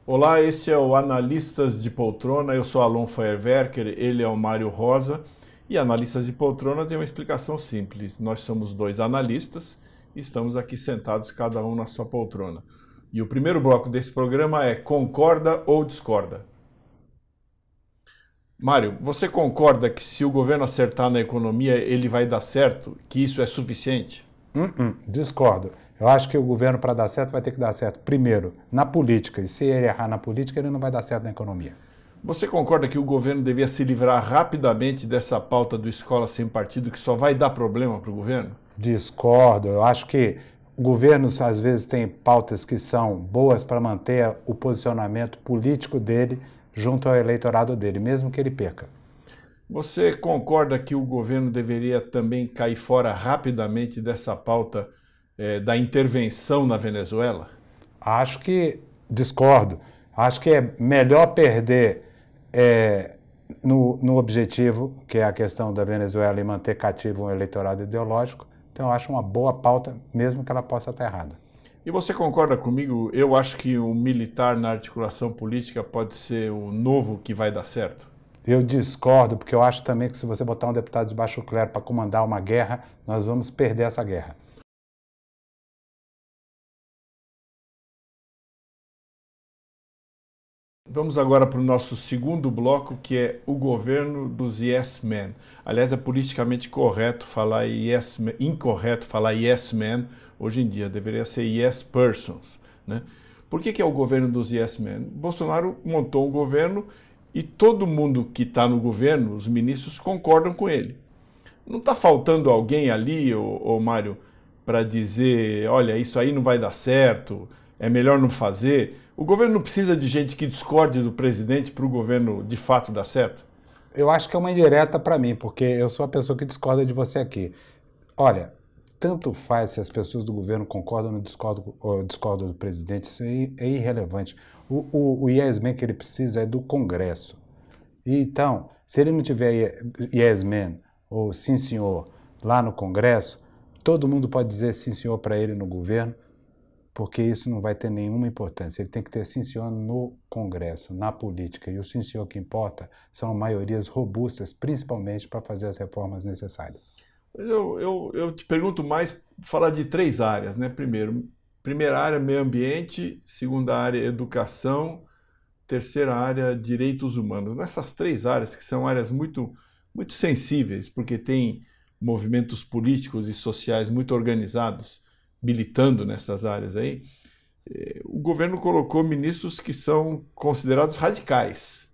Olá, este é o Analistas de Poltrona. Eu sou Alon Feuerwerker, ele é o Mário Rosa. E Analistas de Poltrona tem uma explicação simples. Nós somos dois analistas e estamos aqui sentados, cada um na sua poltrona. E o primeiro bloco desse programa é Concorda ou Discorda? Mário, você concorda que se o governo acertar na economia, ele vai dar certo? Que isso é suficiente? Discordo. Eu acho que o governo, para dar certo, vai ter que dar certo primeiro na política. E se ele errar na política, ele não vai dar certo na economia. Você concorda que o governo devia se livrar rapidamente dessa pauta do escola sem partido que só vai dar problema para o governo? Discordo. Eu acho que governos, às vezes, têm pautas que são boas para manter o posicionamento político dele junto ao eleitorado dele, mesmo que ele perca. Você concorda que o governo deveria também cair fora rapidamente dessa pauta da intervenção na Venezuela? Acho que discordo. Acho que é melhor perder no objetivo, que é a questão da Venezuela e manter cativo um eleitorado ideológico. Então, eu acho uma boa pauta, mesmo que ela possa estar errada. E você concorda comigo? Eu acho que o militar na articulação política pode ser o novo que vai dar certo. Eu discordo, porque eu acho também que se você botar um deputado de baixo clero para comandar uma guerra, nós vamos perder essa guerra. Vamos agora para o nosso segundo bloco, que é o governo dos yes men. Aliás, é politicamente correto falar yes man, incorreto falar yes man hoje em dia, deveria ser yes persons, né? Por que é o governo dos yes men? Bolsonaro montou um governo e todo mundo que está no governo, os ministros, concordam com ele. Não está faltando alguém ali, Mário, para dizer, olha, isso aí não vai dar certo, é melhor não fazer. O governo não precisa de gente que discorde do presidente para o governo de fato dar certo? Eu acho que é uma indireta para mim, porque eu sou a pessoa que discorda de você aqui. Olha, tanto faz se as pessoas do governo concordam ou discordam do presidente, isso aí é irrelevante. O yes man que ele precisa é do Congresso. Então, se ele não tiver yes man ou sim senhor lá no Congresso, todo mundo pode dizer sim senhor para ele no governo, porque isso não vai ter nenhuma importância. Ele tem que ter sim senhor no Congresso, na política. E o sim senhor que importa são maiorias robustas, principalmente para fazer as reformas necessárias. Eu te pergunto mais, falar de três áreas, né? Primeira área, meio ambiente, segunda área, educação, terceira área, direitos humanos. Nessas três áreas, que são áreas muito sensíveis, porque tem movimentos políticos e sociais muito organizados militando nessas áreas aí, o governo colocou ministros que são considerados radicais.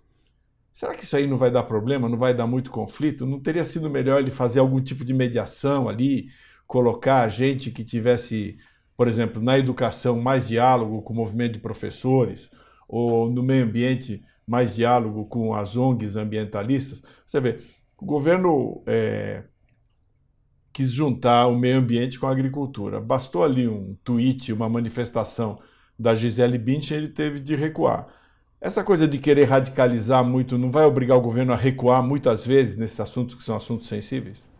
Será que isso aí não vai dar problema, não vai dar muito conflito? Não teria sido melhor ele fazer algum tipo de mediação ali, colocar gente que tivesse, por exemplo, na educação mais diálogo com o movimento de professores, ou no meio ambiente mais diálogo com as ONGs ambientalistas? Você vê, o governo quis juntar o meio ambiente com a agricultura. Bastou ali um tweet, uma manifestação da Gisele Bündchen, ele teve de recuar. Essa coisa de querer radicalizar muito não vai obrigar o governo a recuar muitas vezes nesses assuntos que são assuntos sensíveis?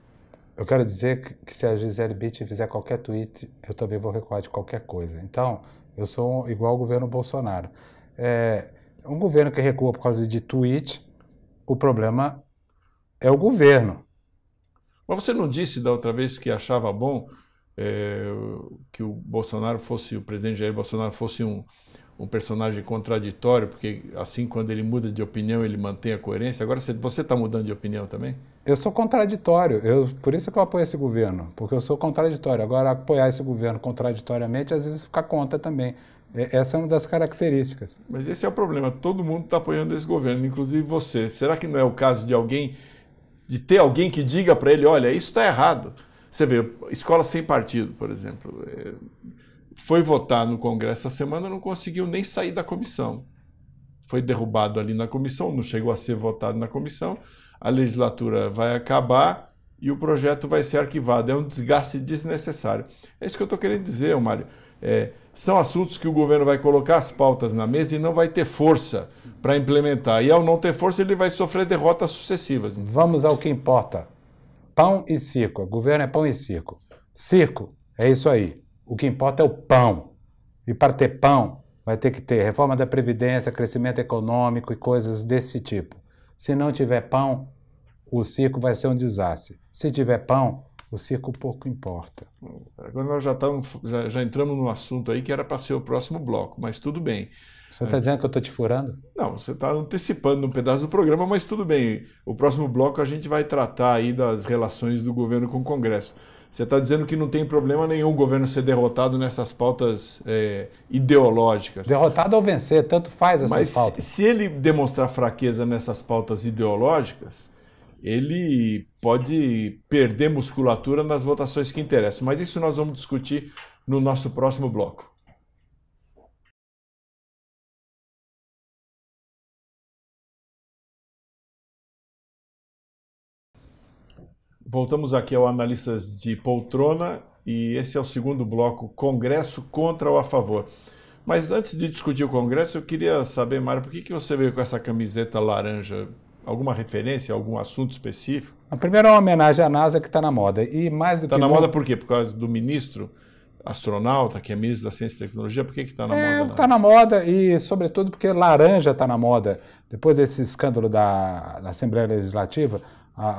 Eu quero dizer que se a Gisele Bündchen fizer qualquer tweet, eu também vou recuar de qualquer coisa. Então, eu sou igual ao governo Bolsonaro. Um governo que recua por causa de tweet, o problema é o governo. Mas você não disse da outra vez que achava bom que o Bolsonaro fosse, o presidente Jair Bolsonaro fosse um personagem contraditório, porque assim, quando ele muda de opinião, ele mantém a coerência. Agora você está mudando de opinião também? Eu sou contraditório, por isso que eu apoio esse governo, porque eu sou contraditório. Agora, apoiar esse governo contraditoriamente, às vezes fica contra também. Essa é uma das características. Mas esse é o problema, todo mundo está apoiando esse governo, inclusive você. Será que não é o caso de ter alguém que diga para ele, olha, isso está errado? Você vê, escola sem partido, por exemplo, foi votar no Congresso essa semana, não conseguiu nem sair da comissão. Foi derrubado ali na comissão, não chegou a ser votado na comissão, a legislatura vai acabar e o projeto vai ser arquivado. É um desgaste desnecessário. É isso que eu estou querendo dizer, Mário. São assuntos que o governo vai colocar as pautas na mesa e não vai ter força para implementar. E ao não ter força, ele vai sofrer derrotas sucessivas. Vamos ao que importa. Pão e circo. O governo é pão e circo. Circo, é isso aí. O que importa é o pão. E para ter pão, vai ter que ter reforma da Previdência, crescimento econômico e coisas desse tipo. Se não tiver pão, o circo vai ser um desastre. Se tiver pão, o circo pouco importa. Agora nós já entramos num assunto aí que era para ser o próximo bloco, mas tudo bem. Você está dizendo que eu estou te furando? Não, você está antecipando um pedaço do programa, mas tudo bem. O próximo bloco a gente vai tratar aí das relações do governo com o Congresso. Você está dizendo que não tem problema nenhum o governo ser derrotado nessas pautas ideológicas. Derrotado ou vencer, tanto faz essas pautas. Mas se ele demonstrar fraqueza nessas pautas ideológicas, ele pode perder musculatura nas votações que interessam. Mas isso nós vamos discutir no nosso próximo bloco. Voltamos aqui ao Analistas de Poltrona e esse é o segundo bloco, Congresso contra ou a favor. Mas antes de discutir o Congresso, eu queria saber, Mário, por que você veio com essa camiseta laranja? Alguma referência, algum assunto específico? A primeira é uma homenagem à NASA que está na moda. E mais do que está na moda por quê? Por causa do ministro astronauta, que é ministro da Ciência e Tecnologia? Por que está na moda? Está na moda e, sobretudo, porque laranja está na moda. Depois desse escândalo da Assembleia Legislativa,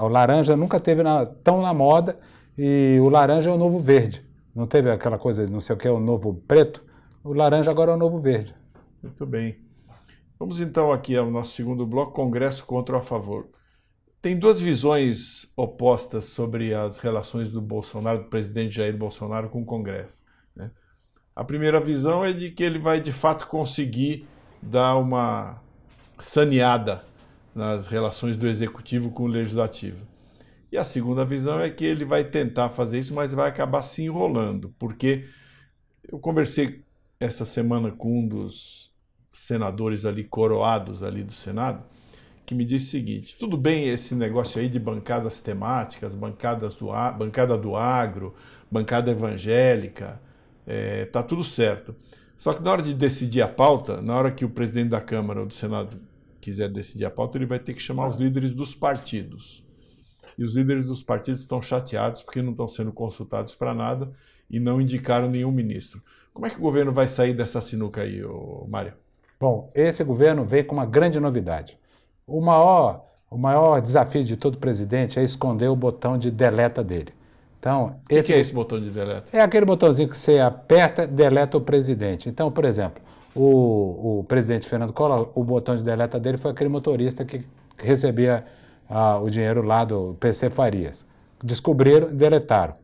o laranja nunca teve tão na moda e o laranja é o novo verde. Não teve aquela coisa, não sei o que, o novo preto? O laranja agora é o novo verde. Muito bem. Vamos então aqui ao nosso segundo bloco, Congresso contra ou a favor. Tem duas visões opostas sobre as relações do Bolsonaro, do presidente Jair Bolsonaro com o Congresso, né? A primeira visão é de que ele vai de fato conseguir dar uma saneada nas relações do Executivo com o Legislativo. E a segunda visão é que ele vai tentar fazer isso, mas vai acabar se enrolando, porque eu conversei essa semana com um dos senadores ali, coroados ali do Senado, que me disse o seguinte: tudo bem esse negócio aí de bancadas temáticas, bancada do agro, bancada evangélica, tá tudo certo. Só que na hora de decidir a pauta, na hora que o presidente da Câmara ou do Senado quiser decidir a pauta, ele vai ter que chamar os líderes dos partidos. E os líderes dos partidos estão chateados porque não estão sendo consultados para nada e não indicaram nenhum ministro. Como é que o governo vai sair dessa sinuca aí, Mário? Bom, esse governo veio com uma grande novidade. O maior desafio de todo presidente é esconder o botão de deleta dele. Então, o que é esse botão de deleta? É aquele botãozinho que você aperta, deleta o presidente. Então, por exemplo, o presidente Fernando Collor, o botão de deleta dele foi aquele motorista que recebia o dinheiro lá do PC Farias. Descobriram e deletaram.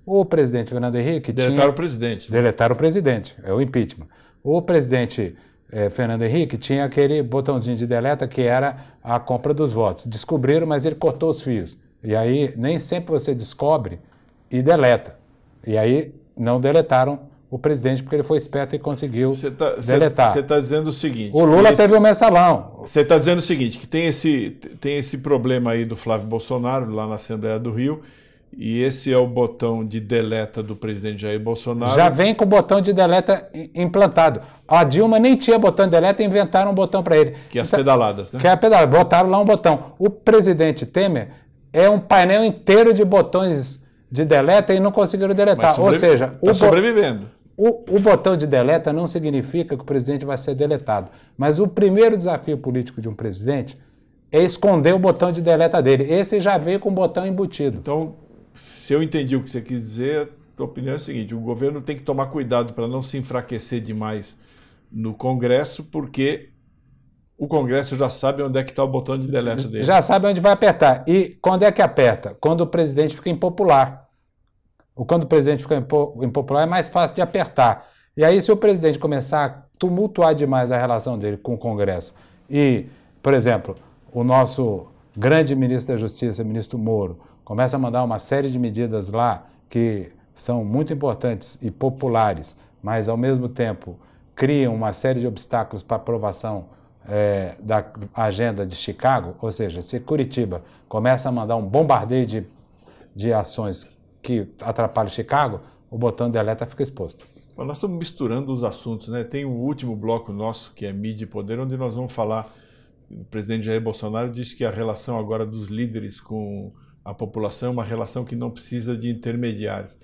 O presidente Fernando Henrique deletaram o presidente. Deletaram o presidente, é o impeachment. O presidente Fernando Henrique tinha aquele botãozinho de deleta que era a compra dos votos. Descobriram, mas ele cortou os fios. E aí nem sempre você descobre e deleta. E aí não deletaram o presidente porque ele foi esperto e conseguiu deletar. Você está dizendo o seguinte... O Lula teve um mensalão. Você está dizendo o seguinte, que tem esse problema aí do Flávio Bolsonaro lá na Assembleia do Rio, e esse é o botão de deleta do presidente Jair Bolsonaro. Já vem com o botão de deleta implantado. A Dilma nem tinha botão de deleta e inventaram um botão para ele. Que é as pedaladas, né? Que é a pedalada. Botaram lá um botão. O presidente Temer é um painel inteiro de botões de deleta e não conseguiram deletar. Ou seja, está sobrevivendo. O botão de deleta não significa que o presidente vai ser deletado. Mas o primeiro desafio político de um presidente é esconder o botão de deleta dele. Esse já veio com o botão embutido. Então, se eu entendi o que você quis dizer, a tua opinião é a seguinte: o governo tem que tomar cuidado para não se enfraquecer demais no Congresso, porque o Congresso já sabe onde é que está o botão de deleta dele. Já sabe onde vai apertar. E quando é que aperta? Quando o presidente fica impopular. Ou quando o presidente fica impopular é mais fácil de apertar. E aí, se o presidente começar a tumultuar demais a relação dele com o Congresso e, por exemplo, o nosso grande ministro da Justiça, ministro Moro, começa a mandar uma série de medidas lá que são muito importantes e populares, mas, ao mesmo tempo, criam uma série de obstáculos para a aprovação da agenda de Chicago, ou seja, se Curitiba começa a mandar um bombardeio de ações que atrapalham Chicago, o botão de deleta fica exposto. Mas nós estamos misturando os assuntos, né? Tem um último bloco nosso, que é Mídia e Poder, onde nós vamos falar. O presidente Jair Bolsonaro disse que a relação agora dos líderes com a população é uma relação que não precisa de intermediários.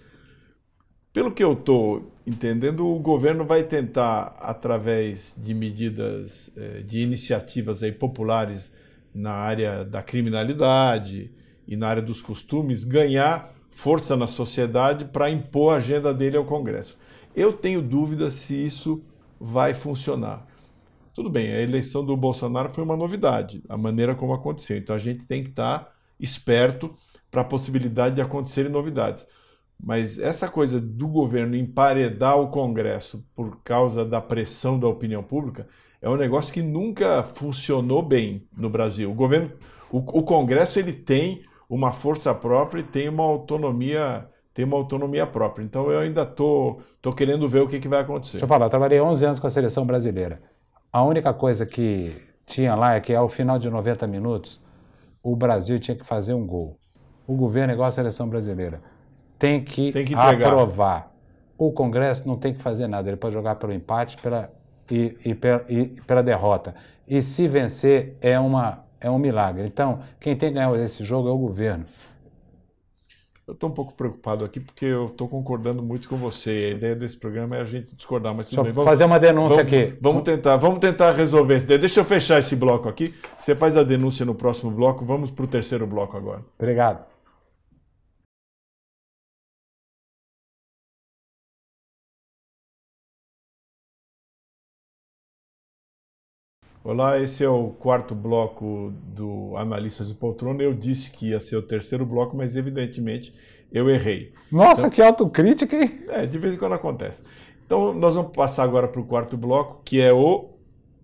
Pelo que eu estou entendendo, o governo vai tentar, através de medidas, de iniciativas aí populares na área da criminalidade e na área dos costumes, ganhar força na sociedade para impor a agenda dele ao Congresso. Eu tenho dúvida se isso vai funcionar. Tudo bem, a eleição do Bolsonaro foi uma novidade, a maneira como aconteceu. Então a gente tem que estar esperto para a possibilidade de acontecerem novidades. Mas essa coisa do governo emparedar o Congresso por causa da pressão da opinião pública é um negócio que nunca funcionou bem no Brasil. O governo, o Congresso, ele tem uma força própria e tem uma autonomia própria. Então eu ainda tô querendo ver o que vai acontecer. Deixa eu falar, eu trabalhei 11 anos com a seleção brasileira. A única coisa que tinha lá é que ao final de 90 minutos o Brasil tinha que fazer um gol. O governo é igual a seleção brasileira. Tem que aprovar. O Congresso não tem que fazer nada, ele pode jogar pelo empate e pela derrota. E se vencer, é um milagre. Então, quem tem que ganhar esse jogo é o governo. Eu estou um pouco preocupado aqui porque eu estou concordando muito com você. A ideia desse programa é a gente discordar, mas tudo bem. Vamos fazer uma denúncia aqui. Vamos tentar resolver isso. Deixa eu fechar esse bloco aqui. Você faz a denúncia no próximo bloco. Vamos para o terceiro bloco agora. Obrigado. Olá, esse é o quarto bloco do Analistas de Poltrona. Eu disse que ia ser o terceiro bloco, mas evidentemente eu errei. Nossa, então, que autocrítica, hein? De vez em quando acontece. Então nós vamos passar agora para o quarto bloco, que é o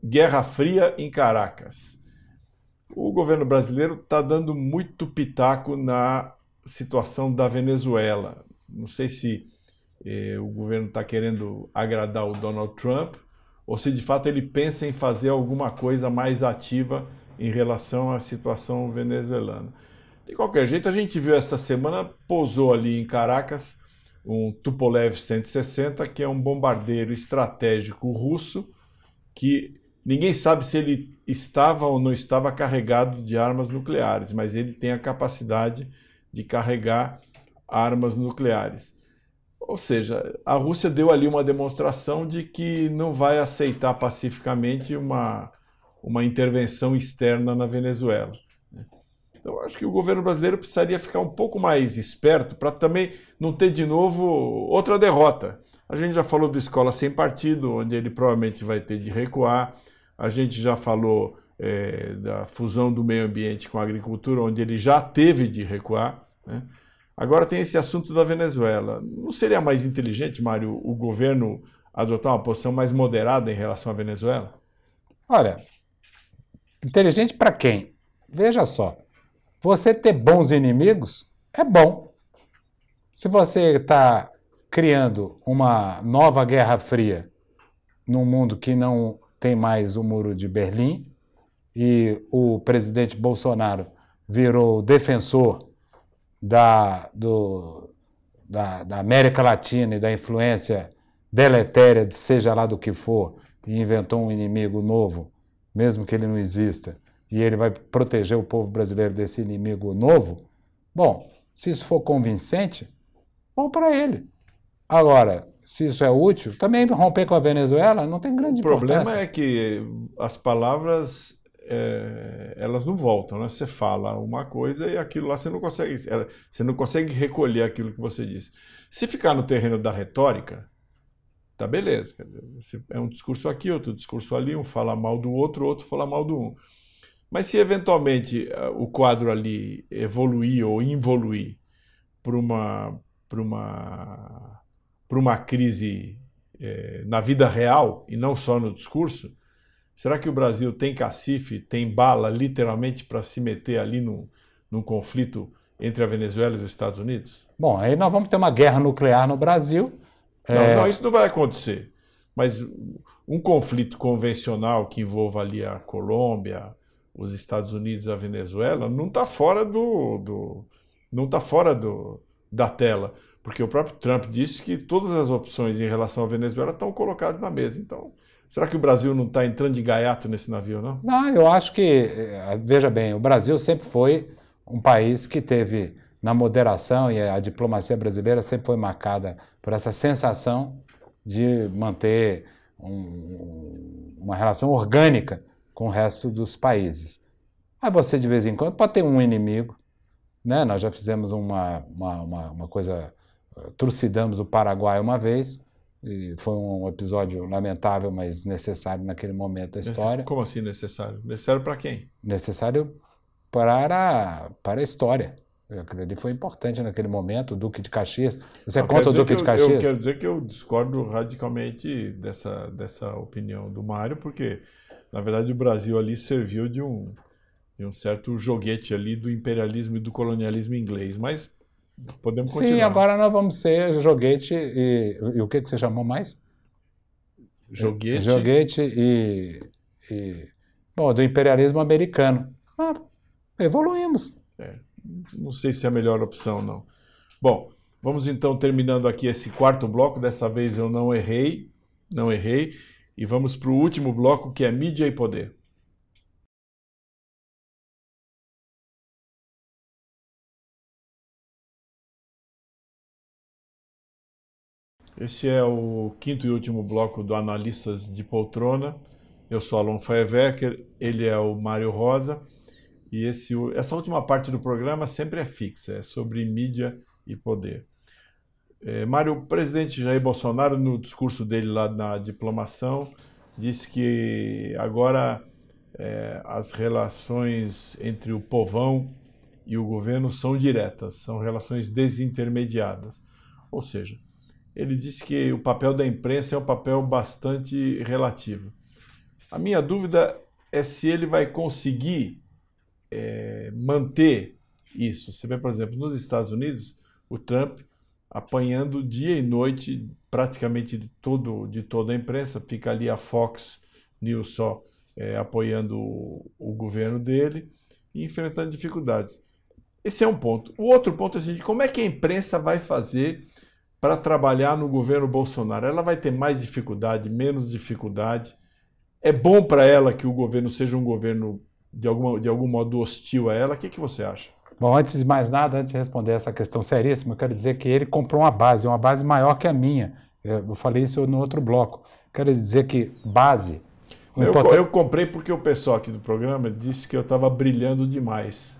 Guerra Fria em Caracas. O governo brasileiro está dando muito pitaco na situação da Venezuela. Não sei se o governo está querendo agradar o Donald Trump, ou se de fato ele pensa em fazer alguma coisa mais ativa em relação à situação venezuelana. De qualquer jeito, a gente viu essa semana, pousou ali em Caracas, um Tupolev 160, que é um bombardeiro estratégico russo, que ninguém sabe se ele estava ou não estava carregado de armas nucleares, mas ele tem a capacidade de carregar armas nucleares. Ou seja, a Rússia deu ali uma demonstração de que não vai aceitar pacificamente uma intervenção externa na Venezuela. Então, acho que o governo brasileiro precisaria ficar um pouco mais esperto para também não ter de novo outra derrota. A gente já falou do Escola Sem Partido, onde ele provavelmente vai ter de recuar. A gente já falou da fusão do meio ambiente com a agricultura, onde ele já teve de recuar, né? Agora tem esse assunto da Venezuela. Não seria mais inteligente, Mário, o governo adotar uma posição mais moderada em relação à Venezuela? Olha, inteligente para quem? Veja só, você ter bons inimigos é bom. Se você está criando uma nova Guerra Fria num mundo que não tem mais o Muro de Berlim e o presidente Bolsonaro virou defensor da América Latina e da influência deletéria de seja lá do que for, e inventou um inimigo novo, mesmo que ele não exista, e ele vai proteger o povo brasileiro desse inimigo novo, bom, se isso for convincente, bom para ele. Agora, se isso é útil, também romper com a Venezuela não tem grande importância. O problema é que as palavras elas não voltam, né? Você fala uma coisa e aquilo lá você não consegue recolher aquilo que você disse. Se ficar no terreno da retórica, tá beleza. É um discurso aqui, outro discurso ali, um fala mal do outro, outro fala mal do um. Mas se eventualmente o quadro ali evoluir ou involuir para uma crise na vida real e não só no discurso, será que o Brasil tem cacife, tem bala, literalmente, para se meter ali num conflito entre a Venezuela e os Estados Unidos? Bom, aí nós vamos ter uma guerra nuclear no Brasil. Não, isso não vai acontecer. Mas um conflito convencional que envolva ali a Colômbia, os Estados Unidos e a Venezuela, não está fora da tela. Porque o próprio Trump disse que todas as opções em relação à Venezuela estão colocadas na mesa. Então, será que o Brasil não está entrando de gaiato nesse navio, não? Não, eu acho que, veja bem, o Brasil sempre foi um país que teve na moderação, e a diplomacia brasileira sempre foi marcada por essa sensação de manter uma relação orgânica com o resto dos países. Mas você, de vez em quando, pode ter um inimigo, né? Nós já fizemos uma coisa, trucidamos o Paraguai uma vez, e foi um episódio lamentável, mas necessário naquele momento da história. Como assim necessário? Necessário para quem? Necessário para a história. Aquilo ali foi importante naquele momento, o Duque de Caxias. Você conta o Duque de Caxias? Eu quero dizer que eu discordo radicalmente dessa opinião do Mário, porque, na verdade, o Brasil ali serviu de um certo joguete ali do imperialismo e do colonialismo inglês, mas podemos continuar. Sim, agora nós vamos ser joguete e o que você chamou mais? Joguete. Joguete bom, do imperialismo americano. Evoluímos. Não sei se é a melhor opção, não. Bom, vamos então terminando aqui esse quarto bloco. Dessa vez eu não errei, e vamos para o último bloco, que é mídia e poder. Esse é o quinto e último bloco do Analistas de Poltrona. Eu sou Alon Feuerwerker, ele é o Mário Rosa. E essa última parte do programa sempre é fixa, é sobre mídia e poder. Mário, o presidente Jair Bolsonaro, no discurso dele lá na diplomação, disse que agora as relações entre o povão e o governo são diretas, são relações desintermediadas. Ou seja, ele disse que o papel da imprensa é um papel bastante relativo. A minha dúvida é se ele vai conseguir manter isso. Você vê, por exemplo, nos Estados Unidos, o Trump apanhando dia e noite praticamente de toda a imprensa, fica ali a Fox News só apoiando o governo dele e enfrentando dificuldades. Esse é um ponto. O outro ponto é o seguinte: como é que a imprensa vai fazer para trabalhar no governo Bolsonaro? Ela vai ter mais dificuldade, menos dificuldade? É bom para ela que o governo seja um governo de algum modo hostil a ela? O que você acha? Bom, antes de mais nada, antes de responder essa questão seríssima, eu quero dizer que ele comprou uma base maior que a minha. Eu falei isso no outro bloco. Quero dizer que base... Eu comprei porque o pessoal aqui do programa disse que eu estava brilhando demais.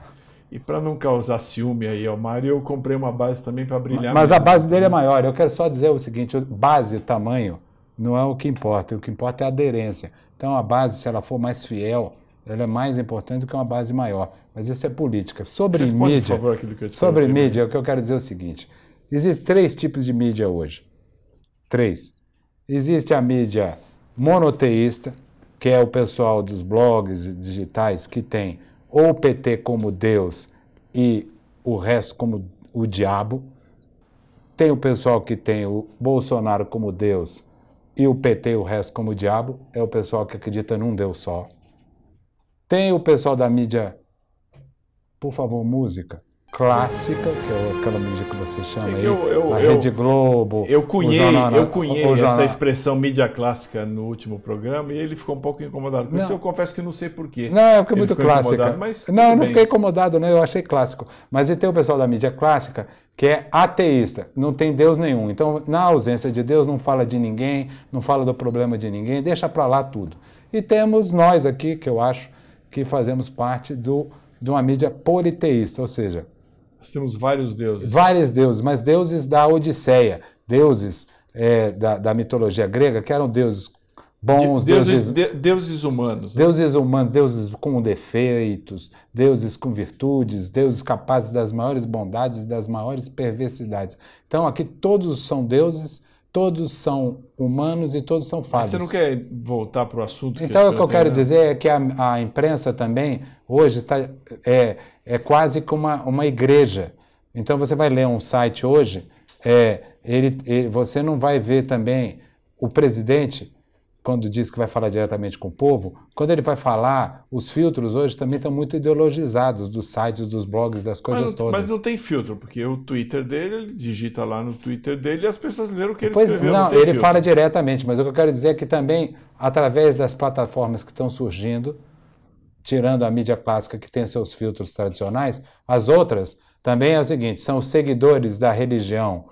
E para não causar ciúme aí ao Mário, eu comprei uma base também para brilhar. Mas a base dele é maior. Eu quero só dizer o seguinte: base, o tamanho, não é o que importa. O que importa é a aderência. Então a base, se ela for mais fiel, ela é mais importante do que uma base maior. Mas isso é política. Sobre Responde, mídia, por favor, aquilo que eu te sobre mídia, o que eu quero dizer é o seguinte: existem 3 tipos de mídia hoje. 3. Existe a mídia monoteísta, que é o pessoal dos blogs digitais que tem ou o PT como Deus e o resto como o diabo. Tem o pessoal que tem o Bolsonaro como Deus e o PT e o resto como o diabo. É o pessoal que acredita num Deus só. Tem o pessoal da mídia, por favor, música clássica, que é aquela mídia que você chama aí, a Rede Globo. Eu cunhei essa expressão mídia clássica no último programa e ele ficou um pouco incomodado. Por isso eu confesso que não sei porquê. Não, é porque é muito clássica. Não, eu não fiquei incomodado, não, eu achei clássico. Mas e tem o pessoal da mídia clássica que é ateísta, não tem Deus nenhum. Então, na ausência de Deus, não fala de ninguém, não fala do problema de ninguém, deixa para lá tudo. E temos nós aqui, que eu acho que fazemos parte de uma mídia politeísta, ou seja... Nós temos vários deuses. Vários deuses, mas deuses da Odisseia, deuses da mitologia grega, que eram deuses bons, deuses humanos. Né? Deuses humanos, deuses com defeitos, deuses com virtudes, deuses capazes das maiores bondades e das maiores perversidades. Então aqui todos são deuses, todos são humanos e todos são falhos. Mas você não quer voltar para o assunto? Então o que eu quero dizer é que a imprensa também hoje é quase como uma igreja. Então você vai ler um site hoje, você não vai ver também o presidente, quando diz que vai falar diretamente com o povo, quando ele vai falar, os filtros hoje também estão muito ideologizados dos sites, dos blogs, das coisas todas. Mas não tem filtro, porque o Twitter dele, ele digita lá no Twitter dele e as pessoas leram o que ele escreveu. Não, ele fala diretamente, mas o que eu quero dizer é que também, através das plataformas que estão surgindo, tirando a mídia clássica que tem seus filtros tradicionais, as outras também é o seguinte, são os seguidores da religião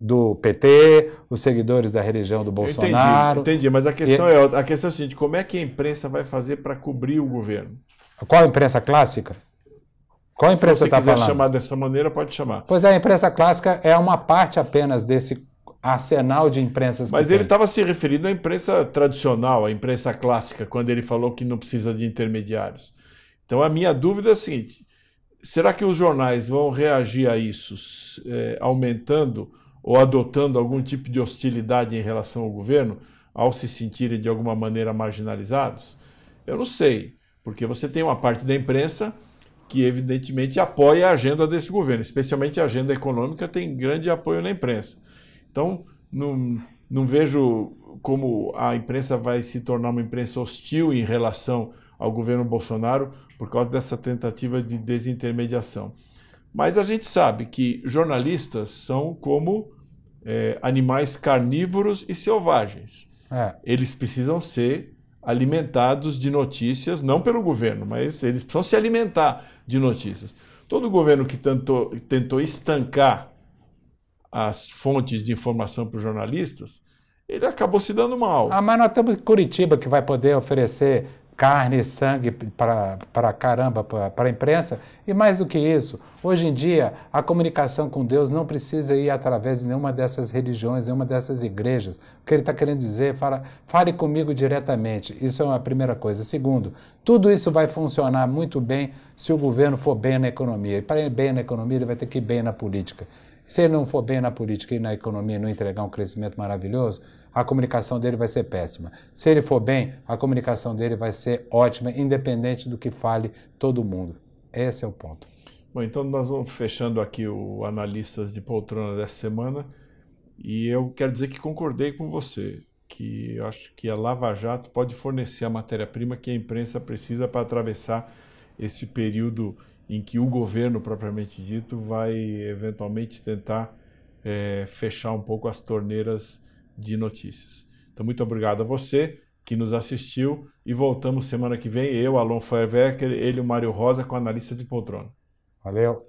do PT, os seguidores da religião do Bolsonaro. Entendi, mas a questão é outra. A questão é a seguinte, como é que a imprensa vai fazer para cobrir o governo? Qual a imprensa clássica? Qual a imprensa está falando? Se você quiser chamar dessa maneira, pode chamar. Pois é, a imprensa clássica é uma parte apenas desse arsenal de imprensas que Mas tem. ele estava se referindo à imprensa tradicional, à imprensa clássica, quando ele falou que não precisa de intermediários. Então a minha dúvida é a seguinte, será que os jornais vão reagir a isso aumentando ou adotando algum tipo de hostilidade em relação ao governo, ao se sentirem de alguma maneira marginalizados? Eu não sei, porque você tem uma parte da imprensa que evidentemente apoia a agenda desse governo, especialmente a agenda econômica tem grande apoio na imprensa. Então, não vejo como a imprensa vai se tornar uma imprensa hostil em relação ao governo Bolsonaro por causa dessa tentativa de desintermediação. Mas a gente sabe que jornalistas são como animais carnívoros e selvagens. Eles precisam ser alimentados de notícias, não pelo governo, mas eles precisam se alimentar de notícias. Todo governo que tentou estancar as fontes de informação para os jornalistas, ele acabou se dando mal. Mas nós temos Curitiba que vai poder oferecer carne e sangue para caramba, para a imprensa. E mais do que isso, hoje em dia, a comunicação com Deus não precisa ir através de nenhuma dessas religiões, nenhuma dessas igrejas. O que ele está querendo dizer, fale comigo diretamente. Isso é uma primeira coisa. Segundo, tudo isso vai funcionar muito bem se o governo for bem na economia. E para ir bem na economia, ele vai ter que ir bem na política. Se ele não for bem na política e na economia e não entregar um crescimento maravilhoso, a comunicação dele vai ser péssima. Se ele for bem, a comunicação dele vai ser ótima, independente do que fale todo mundo. Esse é o ponto. Bom, então nós vamos fechando aqui o Analistas de Poltrona dessa semana e eu quero dizer que concordei com você, que eu acho que a Lava Jato pode fornecer a matéria-prima que a imprensa precisa para atravessar esse período em que o governo, propriamente dito, vai eventualmente tentar fechar um pouco as torneiras de notícias. Então, muito obrigado a você que nos assistiu e voltamos semana que vem, eu, Alon Feuerwerker, ele e o Mário Rosa com Analistas de Poltrona. Valeu!